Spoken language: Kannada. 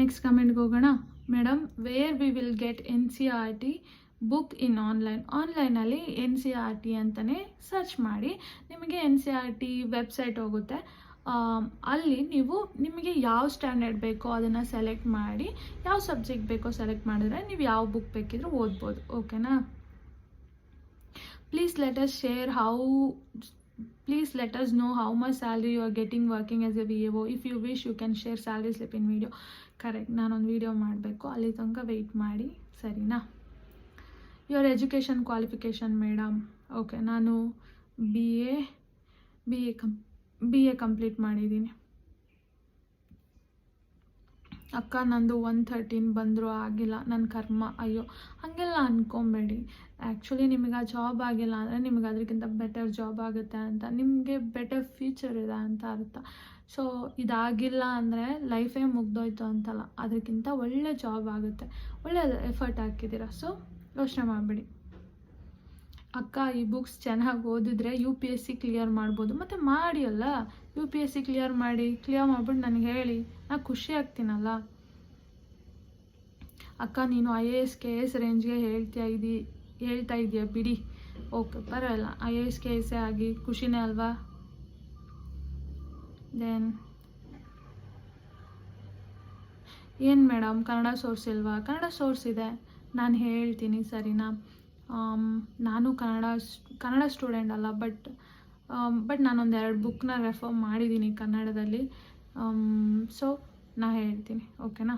ನೆಕ್ಸ್ಟ್ ಕಮೆಂಟ್ಗೆ ಹೋಗೋಣ. Madam, where we will get NCERT book in ಆನ್ಲೈನಲ್ಲಿ NCERT ಅಂತಲೇ ಸರ್ಚ್ ಮಾಡಿ. ನಿಮಗೆ NCERT ವೆಬ್ಸೈಟ್ ಹೋಗುತ್ತೆ. ಅಲ್ಲಿ ನೀವು ನಿಮಗೆ ಯಾವ ಸ್ಟ್ಯಾಂಡರ್ಡ್ ಬೇಕೋ ಅದನ್ನು ಸೆಲೆಕ್ಟ್ ಮಾಡಿ, ಯಾವ ಸಬ್ಜೆಕ್ಟ್ ಬೇಕೋ ಸೆಲೆಕ್ಟ್ ಮಾಡಿದ್ರೆ ನೀವು ಯಾವ ಬುಕ್ ಬೇಕಿದ್ರೂ ಓದ್ಬೋದು. ಓಕೆನಾ? Please let us know how much salary you are getting working as a VAO. If you wish, you can share salary slip in video. Correct, ನಾನೊಂದು ವಿಡಿಯೋ ಮಾಡಬೇಕು, ಅಲ್ಲಿ ತನಕ ವೆಯ್ಟ್ ಮಾಡಿ, ಸರಿನಾ? Your education qualification madam. Okay, ನಾನು ಬಿ ಎ ಕಂಪ್ಲೀಟ್ ಮಾಡಿದ್ದೀನಿ. ಅಕ್ಕ, ನಂದು 113 ಬಂದರೂ ಆಗಿಲ್ಲ, ನನ್ನ ಕರ್ಮ. ಅಯ್ಯೋ, ಹಾಗೆಲ್ಲ ಅಂದ್ಕೊಬೇಡಿ. ಆ್ಯಕ್ಚುಲಿ ನಿಮಗೆ ಆ ಜಾಬ್ ಆಗಿಲ್ಲ ಅಂದರೆ ನಿಮಗೆ ಅದಕ್ಕಿಂತ ಬೆಟರ್ ಜಾಬ್ ಆಗುತ್ತೆ ಅಂತ, ನಿಮಗೆ ಬೆಟರ್ ಫ್ಯೂಚರ್ ಇದೆ ಅಂತ ಅರ್ಥ. ಸೊ ಇದಾಗಿಲ್ಲ ಅಂದರೆ ಲೈಫೇ ಮುಗ್ದೋಯ್ತು ಅಂತಲ್ಲ, ಅದಕ್ಕಿಂತ ಒಳ್ಳೆ ಜಾಬ್ ಆಗುತ್ತೆ. ಒಳ್ಳೆ ಎಫರ್ಟ್ ಹಾಕಿದ್ದೀರ, ಸೊ ಯೋಚನೆ ಮಾಡಿಬಿಡಿ. ಅಕ್ಕ, ಈ ಬುಕ್ಸ್ ಚೆನ್ನಾಗಿ ಓದಿದ್ರೆ UPSC ಕ್ಲಿಯರ್ ಮಾಡ್ಬೋದು. ಮತ್ತು ಮಾಡಿ ಅಲ್ಲ, UPSC ಕ್ಲಿಯರ್ ಮಾಡಿಬಿಟ್ಟು ನನಗೆ ಹೇಳಿ, ನಾನು ಖುಷಿ ಆಗ್ತೀನಲ್ಲ. ಅಕ್ಕ, ನೀನು IAS KS ರೇಂಜ್ಗೆ ಹೇಳ್ತಾ ಇದೀಯ ಬಿಡಿ. ಓಕೆ, ಪರವಾಗಿಲ್ಲ, IAS KS ಆಗಿ ಖುಷಿನೇ ಅಲ್ವಾ? ದೆನ್ ಏನು ಮೇಡಮ್, ಕನ್ನಡ ಸೋರ್ಸ್ ಇಲ್ವಾ? ಕನ್ನಡ ಸೋರ್ಸ್ ಇದೆ, ನಾನು ಹೇಳ್ತೀನಿ, ಸರಿನಾ? ನಾನು ಕನ್ನಡ ಸ್ಟೂಡೆಂಟ್ ಅಲ್ಲ, ಬಟ್ ನಾನೊಂದು 2 ಬುಕ್ನ ರೆಫರ್ ಮಾಡಿದ್ದೀನಿ ಕನ್ನಡದಲ್ಲಿ. ಸೊ ನಾ ಹೇಳ್ತೀನಿ, ಓಕೆನಾ?